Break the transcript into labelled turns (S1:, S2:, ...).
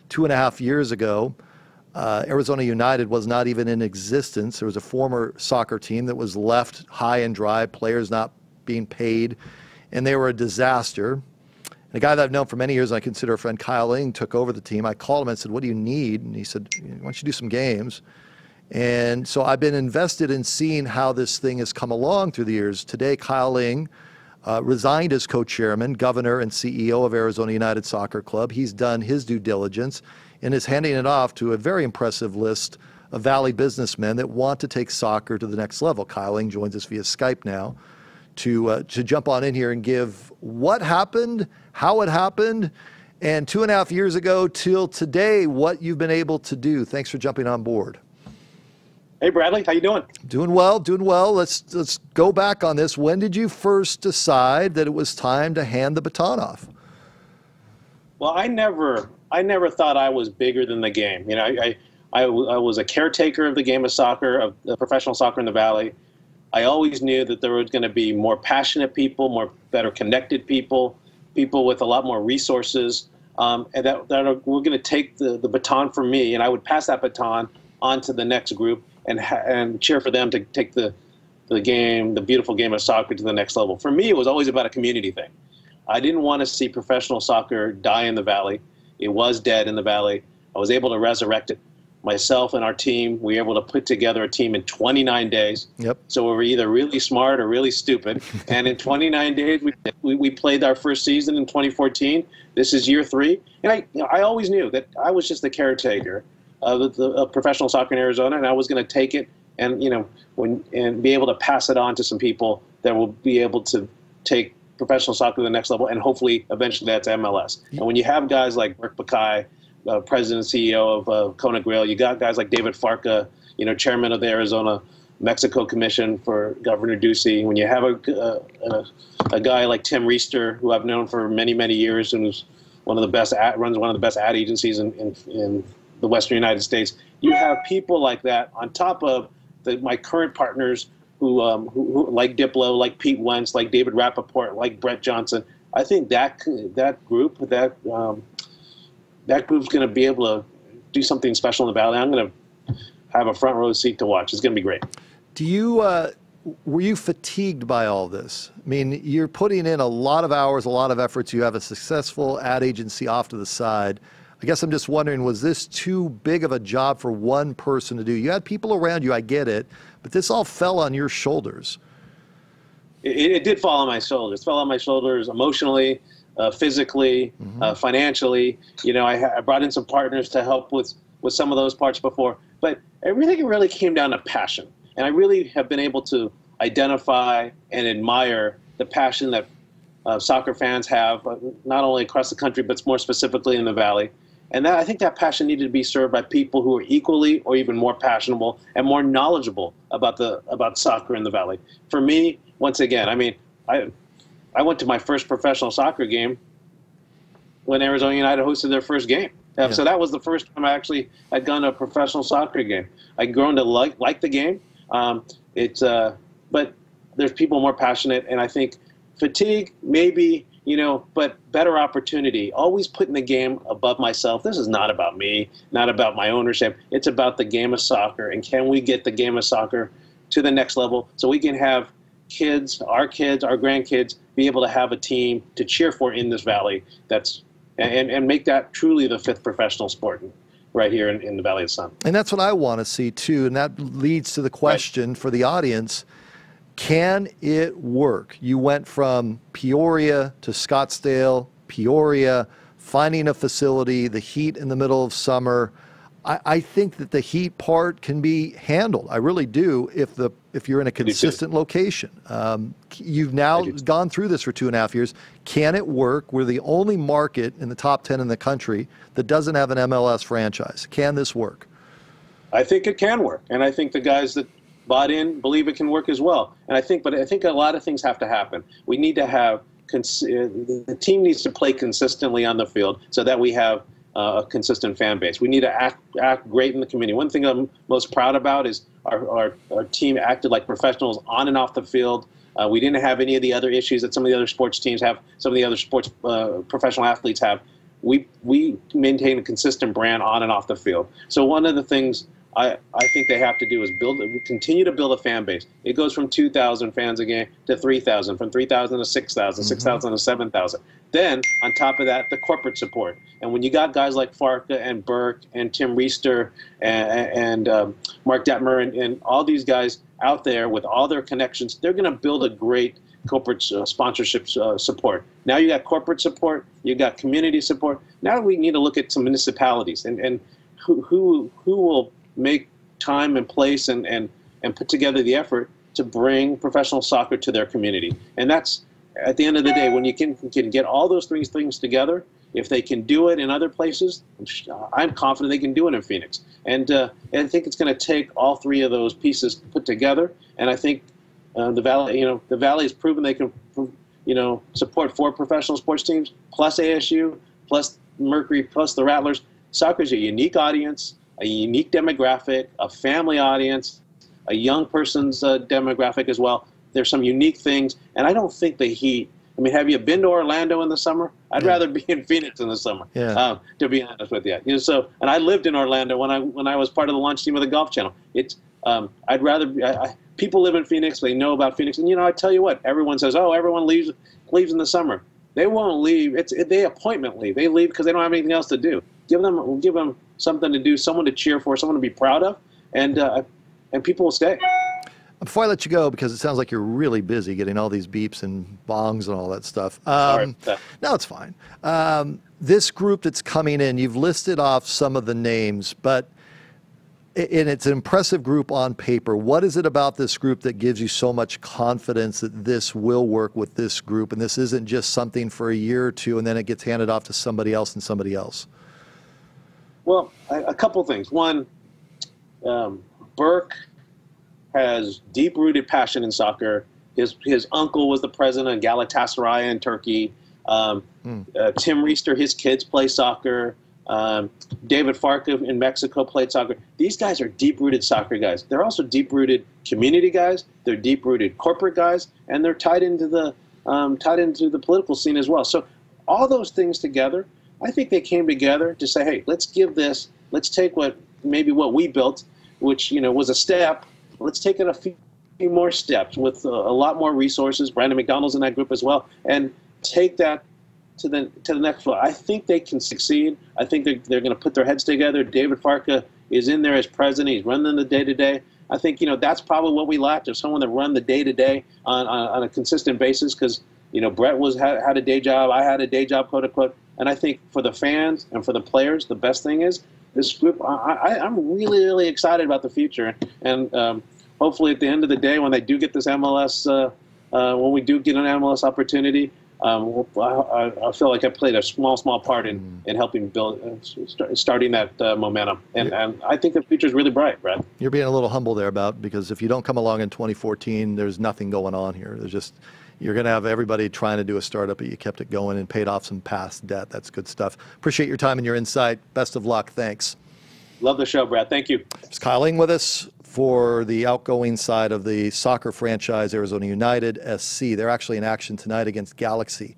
S1: 2.5 years ago, Arizona United was not even in existence. There was a former soccer team that was left high and dry, players not being paid, and they were a disaster. And a guy that I've known for many years, and I consider a friend, Kyle Ing, took over the team. I called him and said, "What do you need?" And he said, "Why don't you do some games?" And so I've been invested in seeing how this thing has come along through the years. Today, Kyle Ing resigned as co-chairman, governor, and CEO of Arizona United Soccer Club. He's done his due diligence and is handing it off to a very impressive list of Valley businessmen that want to take soccer to the next level. Kyle Ing joins us via Skype now to jump on in here and give what happened, how it happened, and 2.5 years ago till today, what you've been able to do. Thanks for jumping on board.
S2: Hey, Bradley, how you doing?
S1: Doing well, doing well. Let's go back on this. When did you first decide that it was time to hand the baton off?
S2: Well, I never thought I was bigger than the game. You know, I was a caretaker of the game of soccer, of the professional soccer in the Valley. I always knew that there was going to be more passionate people, more better connected people, people with a lot more resources, and that were going to take the baton from me, and I would pass that baton on to the next group and cheer for them to take the beautiful game of soccer to the next level. For me, it was always about a community thing. I didn't want to see professional soccer die in the Valley. It was dead in the Valley. I was able to resurrect it. Myself and our team, we were able to put together a team in 29 days. Yep. So we were either really smart or really stupid. And in 29 days, we played our first season in 2014. This is year 3. And I always knew that I was just the caretaker of professional soccer in Arizona, and I was going to take it and and be able to pass it on to some people that will be able to take professional soccer to the next level, and hopefully eventually that's MLS. And when you have guys like Burke Buckeye, president and CEO of Kona Grill, you got guys like David Farka, chairman of the Arizona Mexico Commission for Governor Ducey. When you have a guy like Tim Reister, who I've known for many, many years, and who's runs one of the best ad agencies in the Western United States, you have people like that on top of my current partners who like Diplo, like Pete Wentz, like David Rappaport, like Brett Johnson. I think that group's going to be able to do something special in the Valley. I'm going to have a front row seat to watch. It's going to be great.
S1: Were you fatigued by all this? I mean, you're putting in a lot of hours, a lot of efforts. You have a successful ad agency off to the side. I guess I'm just wondering, was this too big of a job for one person to do? You had people around you, I get it, but this all fell on your shoulders.
S2: It did fall on my shoulders. It fell on my shoulders emotionally, physically, financially. I brought in some partners to help with some of those parts before, but everything really came down to passion. And I really have been able to identify and admire the passion that soccer fans have, not only across the country, but more specifically in the Valley. And I think that passion needed to be served by people who are equally or even more passionate and more knowledgeable about soccer in the Valley. For me, once again, I mean, I went to my first professional soccer game when Arizona United hosted their first game. Yeah. So that was the first time I actually had gone to a professional soccer game. I'd grown to like the game. But there's people more passionate, and I think fatigue, maybe, but better opportunity. Always putting the game above myself. This is not about me, not about my ownership. It's about the game of soccer, and can we get the game of soccer to the next level so we can have kids, our grandkids, be able to have a team to cheer for in this Valley and make that truly the 5th professional sport right here in the Valley of the Sun.
S1: And that's what I want to see too, and that leads to the question for the audience. Can it work? You went from Peoria to Scottsdale, Peoria, finding a facility, the heat in the middle of summer. I think that the heat part can be handled. I really do if you're in a consistent location. You've now gone through this for 2.5 years. Can it work? We're the only market in the top 10 in the country that doesn't have an MLS franchise. Can this work?
S2: I think it can work, and I think the guys that bought in believe it can work as well. And I think a lot of things have to happen. We need to have the team needs to play consistently on the field so that we have a consistent fan base. We need to act great in the community. One thing I'm most proud about is our team acted like professionals on and off the field. We didn't have any of the other issues that some of the other sports teams have, some of the other sports professional athletes have. we maintain a consistent brand on and off the field. So one of the things I think they have to do is continue to build a fan base. It goes from 2,000 fans a game to 3,000, from 3,000 to 6,000, 6,000 to 7,000. Then, on top of that, the corporate support. And when you got guys like Farka and Burke and Tim Reister and Mark Detmer and all these guys out there with all their connections, they're going to build a great corporate sponsorship support. Now you got corporate support, you got community support. Now we need to look at some municipalities and who will make time and place and put together the effort to bring professional soccer to their community. And that's, at the end of the day, when you can get all those three things together, if they can do it in other places, I'm confident they can do it in Phoenix. And I think it's going to take all three of those pieces put together. And I think the Valley has proven they can, support 4 professional sports teams, plus ASU, plus Mercury, plus the Rattlers. Soccer is a unique audience, a unique demographic, a family audience, a young person's demographic as well. There's some unique things, and I don't think the Heat. I mean, have you been to Orlando in the summer? I'd rather be in Phoenix in the summer. Yeah. To be honest with you, so and I lived in Orlando when I was part of the launch team of the Golf Channel. It's I'd rather be. People live in Phoenix. They know about Phoenix, and I tell you what. Everyone says, "Oh, everyone leaves in the summer." They won't leave. They appointment leave. They leave because they don't have anything else to do. Give them something to do, someone to cheer for, someone to be proud of, and people will stay.
S1: Before I let you go, because it sounds like you're really busy getting all these beeps and bongs and all that stuff.
S2: Sorry.
S1: No, it's fine. This group that's coming in, you've listed off some of the names, but and it's an impressive group on paper. What is it about this group that gives you so much confidence that this will work with this group, and this isn't just something for a year or two and then it gets handed off to somebody else and somebody else?
S2: Well, a couple things. One, Burke has deep-rooted passion in soccer. His uncle was the president of Galatasaray in Turkey. Tim Reister, his kids play soccer. David Farka in Mexico played soccer. These guys are deep-rooted soccer guys. They're also deep-rooted community guys. They're deep-rooted corporate guys, and they're tied into the political scene as well. So all those things together, I think they came together to say, hey, let's take what we built, which was a step. Let's take it a few more steps with a lot more resources. Brandon McDonald's in that group as well, and take that to the next level. I think they can succeed. I think they're going to put their heads together. David Farka is in there as president. He's running the day-to-day. I think that's probably what we lacked, is someone to run the day-to-day on a consistent basis, because Brett had a day job. I had a day job, quote unquote. And I think for the fans and for the players, the best thing is this group. I'm really, really excited about the future. And hopefully at the end of the day, when they do get this MLS, when we do get an MLS opportunity, I feel like I played a small part in helping build, starting that momentum. And I think the future is really bright, Brad.
S1: You're being a little humble there because if you don't come along in 2014, there's nothing going on here. There's just, you're going to have everybody trying to do a startup, but you kept it going and paid off some past debt. That's good stuff. Appreciate your time and your insight. Best of luck. Thanks.
S2: Love the show, Brad. Thank you.
S1: It's Kyle Ing with us for the outgoing side of the soccer franchise, Arizona United SC. They're actually in action tonight against Galaxy.